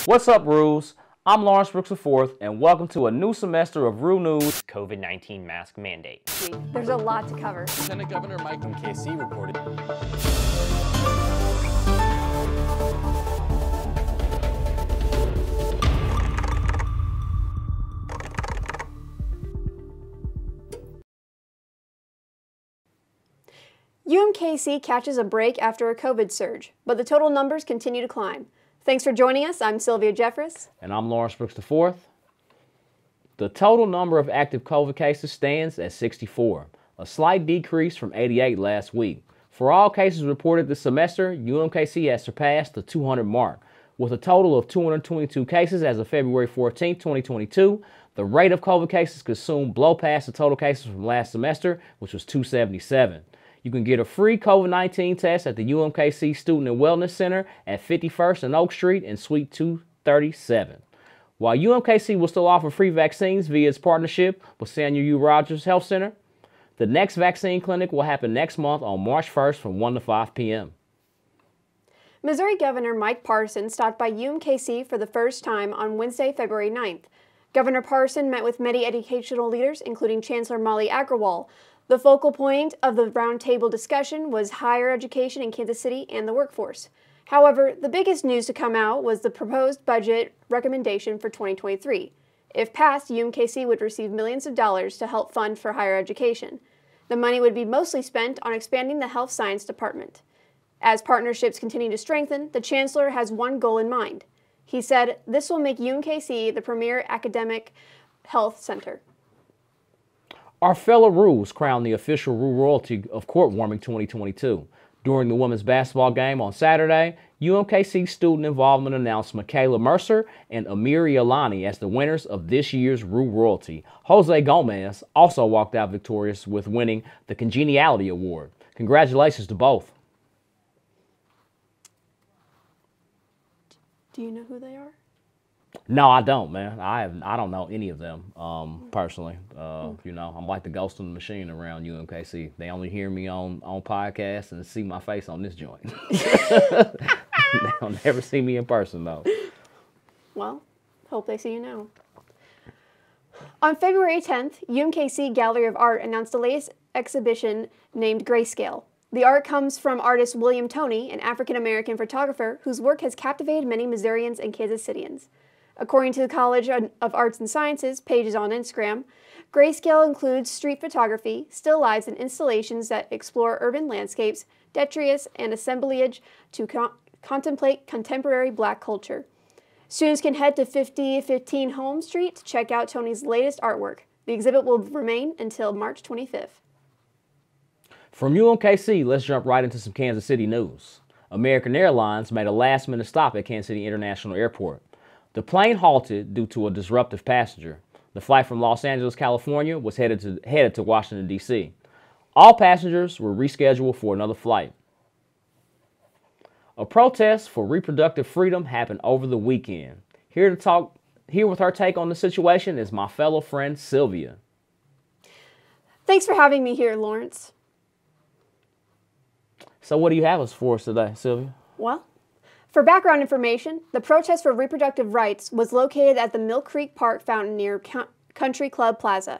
What's up, Roos? I'm Lawrence Brooks IV, and welcome to a new semester of Roo News COVID-19 mask mandate. There's a lot to cover. Lieutenant Governor Mike UMKC reported. UMKC catches a break after a COVID surge, but the total numbers continue to climb. Thanks for joining us. I'm Sylvia Jeffress. And I'm Lawrence Brooks IV. The total number of active COVID cases stands at 64, a slight decrease from 88 last week. For all cases reported this semester, UMKC has surpassed the 200 mark. With a total of 222 cases as of February 14, 2022, the rate of COVID cases could soon blow past the total cases from last semester, which was 277. You can get a free COVID-19 test at the UMKC Student and Wellness Center at 51st and Oak Street in Suite 237. While UMKC will still offer free vaccines via its partnership with Samuel U. Rogers Health Center, the next vaccine clinic will happen next month on March 1st from 1 to 5 p.m. Missouri Governor Mike Parsons stopped by UMKC for the first time on Wednesday, February 9th. Governor Parsons met with many educational leaders, including Chancellor Molly Agrawal. The focal point of the roundtable discussion was higher education in Kansas City and the workforce. However, the biggest news to come out was the proposed budget recommendation for 2023. If passed, UMKC would receive millions of dollars to help fund for higher education. The money would be mostly spent on expanding the health science department. As partnerships continue to strengthen, the chancellor has one goal in mind. He said, "This will make UMKC the premier academic health center." Our fellow Roos crowned the official Roo royalty of Court Warming 2022. During the women's basketball game on Saturday, UMKC student involvement announced Michaela Mercer and Amiri Alani as the winners of this year's Roo royalty. Jose Gomez also walked out victorious with winning the Congeniality Award. Congratulations to both. Do you know who they are? No, I don't, man. I don't know any of them personally. You know, I'm like the ghost in the machine around UMKC. They only hear me on podcasts and see my face on this joint. They'll never see me in person, though. Well, hope they see you now. On February 10th, UMKC Gallery of Art announced the latest exhibition named Grayscale. The art comes from artist William Toney, an African-American photographer whose work has captivated many Missourians and Kansas Cityans. According to the College of Arts and Sciences pages on Instagram, Grayscale includes street photography, still lifes, and installations that explore urban landscapes, detritus, and assemblage to contemplate contemporary Black culture. Students can head to 5015 Home Street to check out Tony's latest artwork. The exhibit will remain until March 25th. From UMKC, let's jump right into some Kansas City news. American Airlines made a last-minute stop at Kansas City International Airport. The plane halted due to a disruptive passenger. The flight from Los Angeles, California was headed to Washington, D.C. All passengers were rescheduled for another flight. A protest for reproductive freedom happened over the weekend. Here with her take on the situation is my fellow friend, Sylvia. Thanks for having me here, Lawrence. So what do you have for us today, Sylvia? Well, for background information, the protest for reproductive rights was located at the Mill Creek Park fountain near Country Club Plaza.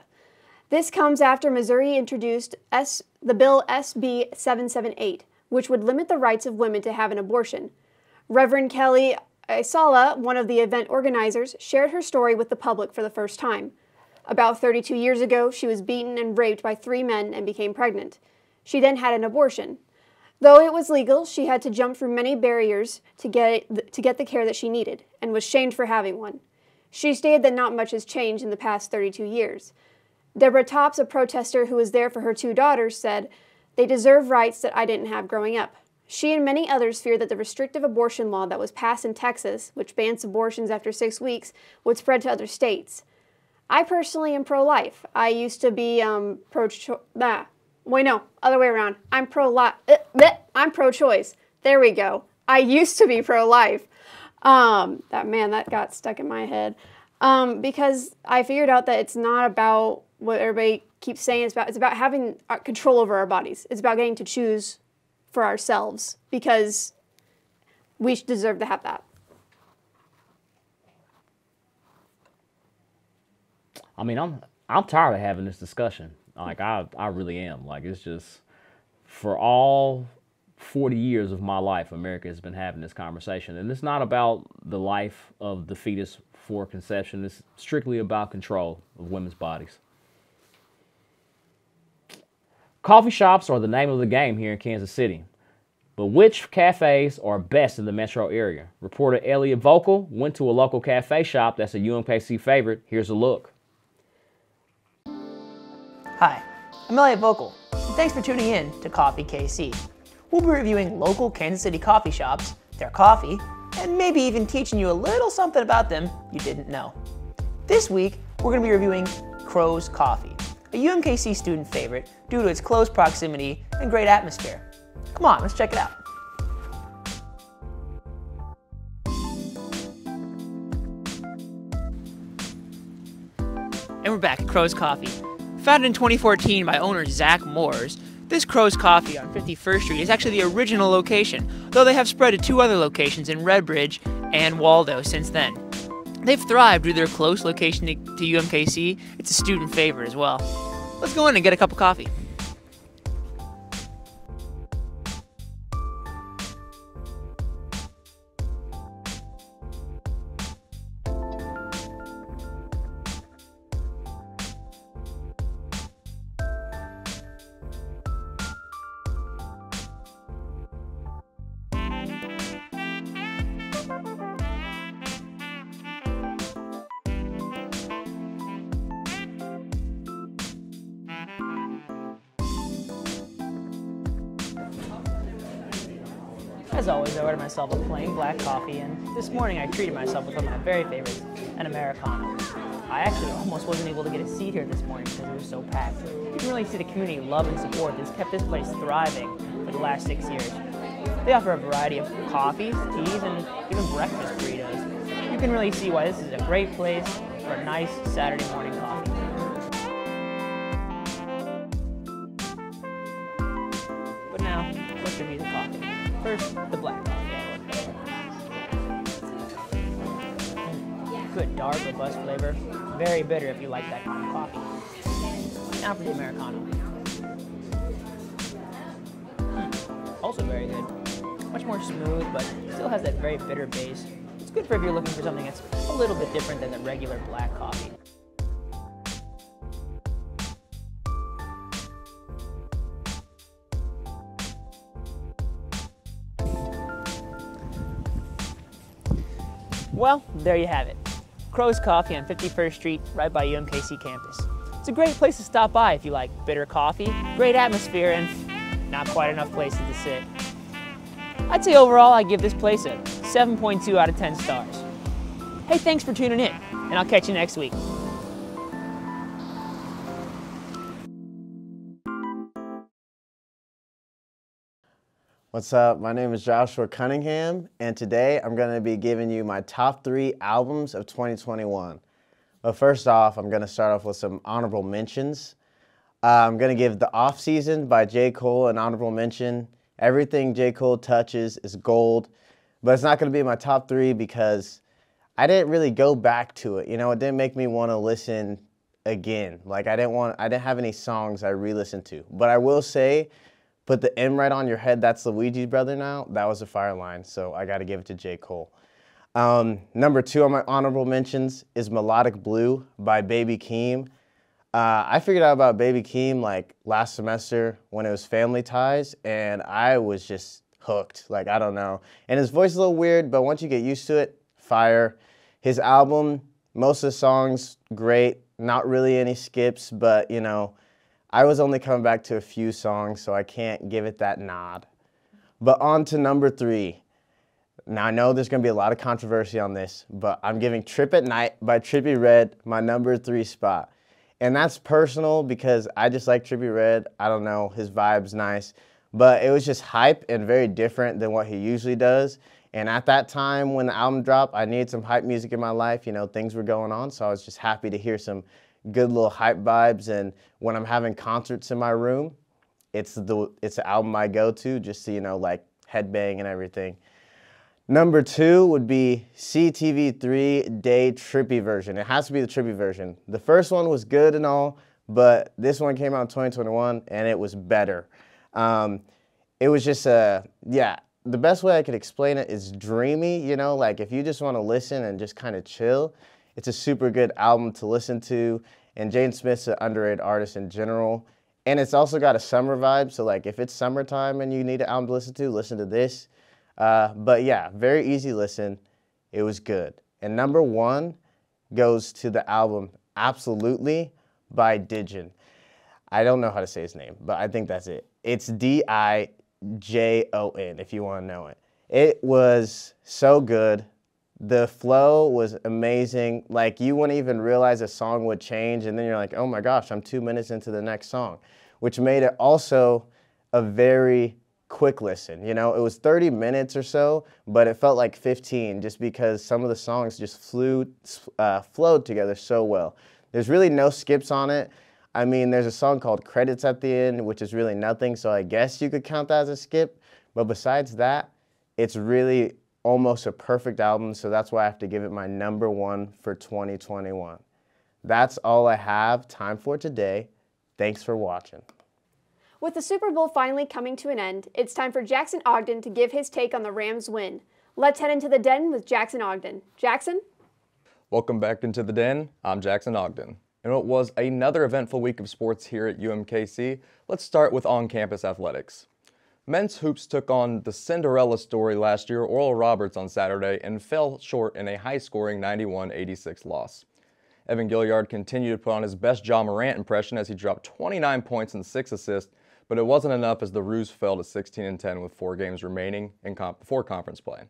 This comes after Missouri introduced the bill SB 778, which would limit the rights of women to have an abortion. Reverend Kelly Isala, one of the event organizers, shared her story with the public for the first time. About 32 years ago, she was beaten and raped by 3 men and became pregnant. She then had an abortion. Though it was legal, she had to jump through many barriers to get the care that she needed, and was shamed for having one. She stated that not much has changed in the past 32 years. Deborah Tops, a protester who was there for her 2 daughters, said, "They deserve rights that I didn't have growing up." She and many others feared that the restrictive abortion law that was passed in Texas, which bans abortions after 6 weeks, would spread to other states. I personally am pro-life. I used to be Wait, no, other way around. I'm pro-choice. There we go. I used to be pro-life. That got stuck in my head. Because I figured out that it's not about what everybody keeps saying. It's about having control over our bodies. It's about getting to choose for ourselves because we deserve to have that. I mean, I'm tired of having this discussion. Like I really am. Like it's just for all 40 years of my life, America has been having this conversation, and it's not about the life of the fetus for conception. It's strictly about control of women's bodies. Coffee shops are the name of the game here in Kansas City. But which cafes are best in the metro area? Reporter Elliott Voelkel went to a local cafe shop that's a UMKC favorite. Here's a look. Hi, I'm Elliott Voelkel, and thanks for tuning in to Coffee KC. We'll be reviewing local Kansas City coffee shops, their coffee, and maybe even teaching you a little something about them you didn't know. This week, we're going to be reviewing Crow's Coffee, a UMKC student favorite due to its close proximity and great atmosphere. Come on, let's check it out. And we're back at Crow's Coffee. Founded in 2014 by owner Zach Moores, this Crow's Coffee on 51st Street is actually the original location, though they have spread to 2 other locations in Redbridge and Waldo since then. They've thrived due to their close location to UMKC. It's a student favorite as well. Let's go in and get a cup of coffee. As always, I ordered myself a plain black coffee, and this morning I treated myself with one of my very favorites, an Americano. I actually almost wasn't able to get a seat here this morning because it was so packed. You can really see the community love and support that's kept this place thriving for the last 6 years. They offer a variety of coffees, teas, and even breakfast burritos. You can really see why this is a great place for a nice Saturday morning coffee. But now, let's review the coffee. First, the black coffee Good, dark, robust flavor. Very bitter if you like that kind of coffee. Now for the Americano. Also very good. Much more smooth, but still has that very bitter base. It's good for if you're looking for something that's a little bit different than the regular black coffee. Well, there you have it. Crow's Coffee on 51st Street, right by UMKC campus. It's a great place to stop by if you like bitter coffee, great atmosphere, and not quite enough places to sit. I'd say overall I give this place a 7.2 out of 10 stars. Hey, thanks for tuning in, and I'll catch you next week. What's up? My name is Joshua Cunningham, and today I'm going to be giving you my top 3 albums of 2021. But first off, I'm going to start off with some honorable mentions. I'm going to give The Off Season by J. Cole an honorable mention. Everything J. Cole touches is gold, but it's not going to be my top 3 because I didn't really go back to it. You know, it didn't make me want to listen again. Like I didn't have any songs I re-listened to. But I will say, Put the M Right On Your Head, That's Luigi's Brother Now. That was a fire line, so I got to give it to J. Cole. Number 2 on my honorable mentions is Melodic Blue by Baby Keem. I figured out about Baby Keem like last semester when it was Family Ties, and I was just hooked. Like, I don't know. And his voice is a little weird, but once you get used to it, fire. His album, most of the songs, great. Not really any skips, but, you know, I was only coming back to a few songs, so I can't give it that nod. But on to number 3. Now, I know there's going to be a lot of controversy on this, but I'm giving Trip at Night by Trippie Redd my number 3 spot. And that's personal because I just like Trippie Redd. I don't know, his vibe's nice. But it was just hype and very different than what he usually does. And at that time when the album dropped, I needed some hype music in my life. You know, things were going on, so I was just happy to hear some good little hype vibes. And when I'm having concerts in my room, it's the album I go to just to, you know, like headbang and everything. Number 2 would be CTV3 Day Trippy version. It has to be the Trippy version. The first one was good and all, but this one came out in 2021 and it was better. It was just the best way I could explain it is dreamy, you know, like if you just want to listen and just kind of chill, it's a super good album to listen to. And Jaden Smith's an underrated artist in general. And it's also got a summer vibe, so like if it's summertime and you need an album to listen to this. But yeah, very easy listen. It was good. And number 1 goes to the album Absolutely by Dijon. I don't know how to say his name, but I think that's it. It's Dijon, if you want to know it. It was so good. The flow was amazing. Like you wouldn't even realize a song would change, and then you're like, oh my gosh, I'm 2 minutes into the next song, which made it also a very quick listen. You know, it was 30 minutes or so, but it felt like 15 just because some of the songs just flowed together so well. There's really no skips on it. I mean, there's a song called Credits at the end, which is really nothing, so I guess you could count that as a skip. But besides that, it's really almost a perfect album, so that's why I have to give it my number 1 for 2021. That's all I have time for today. Thanks for watching. With the Super Bowl finally coming to an end, it's time for Jackson Odgen to give his take on the Rams' win. Let's head into the den with Jackson Odgen. Jackson? Welcome back into the den. I'm Jackson Odgen. And it was another eventful week of sports here at UMKC. Let's start with on-campus athletics. Men's hoops took on the Cinderella story last year, Oral Roberts, on Saturday and fell short in a high-scoring 91-86 loss. Evan Gilliard continued to put on his best Ja Morant impression as he dropped 29 points and 6 assists, but it wasn't enough as the Roos fell to 16-10 with 4 games remaining before conference play.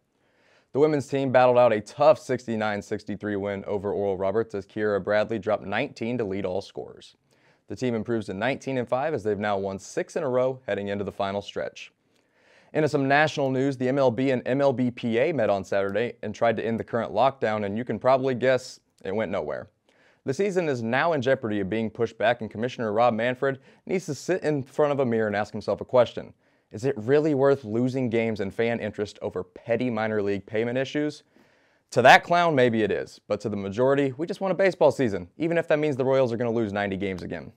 The women's team battled out a tough 69-63 win over Oral Roberts as Kiera Bradley dropped 19 to lead all scorers. The team improves to 19-5 as they've now won 6 in a row heading into the final stretch. Into some national news, the MLB and MLBPA met on Saturday and tried to end the current lockdown, and you can probably guess it went nowhere. The season is now in jeopardy of being pushed back, and Commissioner Rob Manfred needs to sit in front of a mirror and ask himself a question. Is it really worth losing games and fan interest over petty minor league payment issues? To that clown, maybe it is, but to the majority, we just want a baseball season, even if that means the Royals are going to lose 90 games again.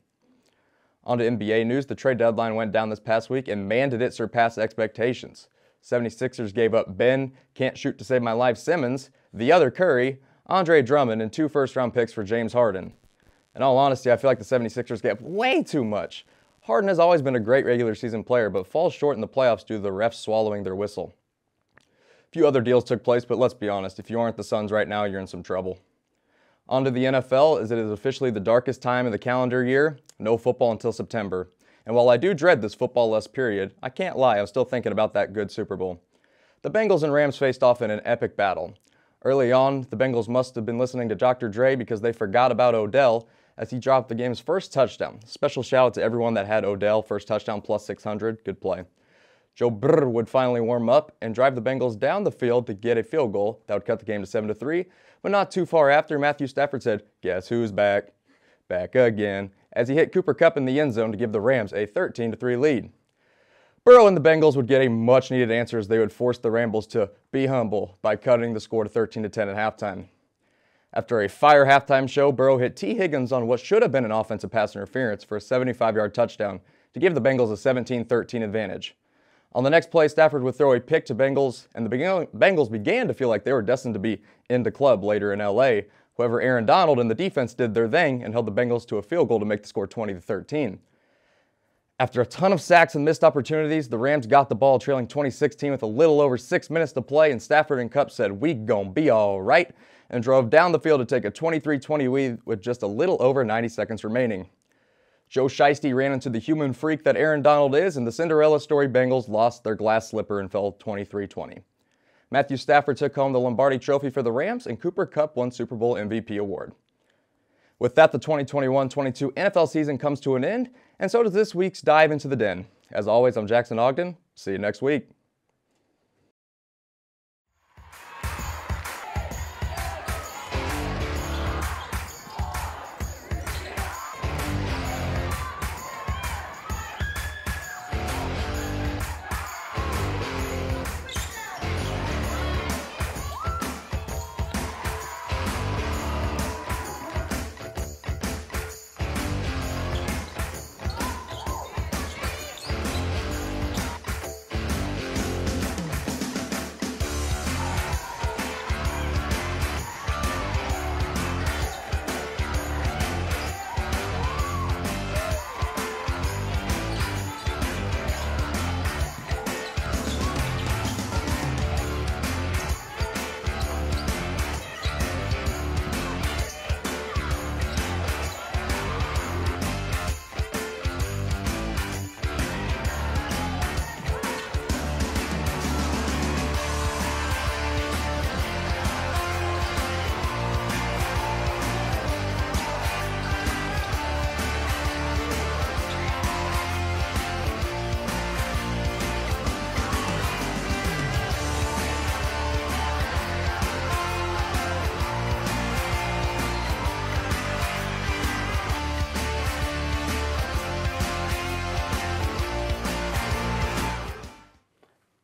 On to NBA news, the trade deadline went down this past week, and man did it surpass expectations. 76ers gave up Ben, can't shoot to save my life Simmons, the other Curry, Andre Drummond, and 2 first-round picks for James Harden. In all honesty, I feel like the 76ers gave way too much. Harden has always been a great regular season player, but falls short in the playoffs due to the refs swallowing their whistle. A few other deals took place, but let's be honest, if you aren't the Suns right now, you're in some trouble. On to the NFL, as it is officially the darkest time of the calendar year, no football until September. And while I do dread this football-less period, I can't lie, I'm still thinking about that good Super Bowl. The Bengals and Rams faced off in an epic battle. Early on, the Bengals must have been listening to Dr. Dre because they forgot about Odell as he dropped the game's first touchdown. Special shout out to everyone that had Odell, first touchdown plus 600, good play. Joe Burrow would finally warm up and drive the Bengals down the field to get a field goal that would cut the game to 7-3, but not too far after, Matthew Stafford said, "Guess who's back? Back again," as he hit Cooper Kupp in the end zone to give the Rams a 13-3 lead. Burrow and the Bengals would get a much-needed answer as they would force the Rambles to be humble by cutting the score to 13-10 at halftime. After a fire halftime show, Burrow hit T. Higgins on what should have been an offensive pass interference for a 75-yard touchdown to give the Bengals a 17-13 advantage. On the next play, Stafford would throw a pick to Bengals, and the Bengals began to feel like they were destined to be in the club later in LA. However, Aaron Donald and the defense did their thing and held the Bengals to a field goal to make the score 20-13. After a ton of sacks and missed opportunities, the Rams got the ball trailing 2016 with a little over 6 minutes to play, and Stafford and Kupp said, "We gon' be all right," and drove down the field to take a 23-20 lead with just a little over 90 seconds remaining. Joe Shiesty ran into the human freak that Aaron Donald is, and the Cinderella story Bengals lost their glass slipper and fell 23-20. Matthew Stafford took home the Lombardi Trophy for the Rams, and Cooper Kupp won Super Bowl MVP award. With that, the 2021-22 NFL season comes to an end, and so does this week's Dive into the Den. As always, I'm Jackson Odgen. See you next week.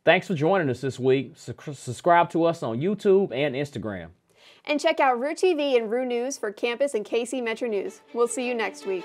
Thanks for joining us this week. Subscribe to us on YouTube and Instagram. And check out RooTV and Roo News for campus and KC Metro News. We'll see you next week.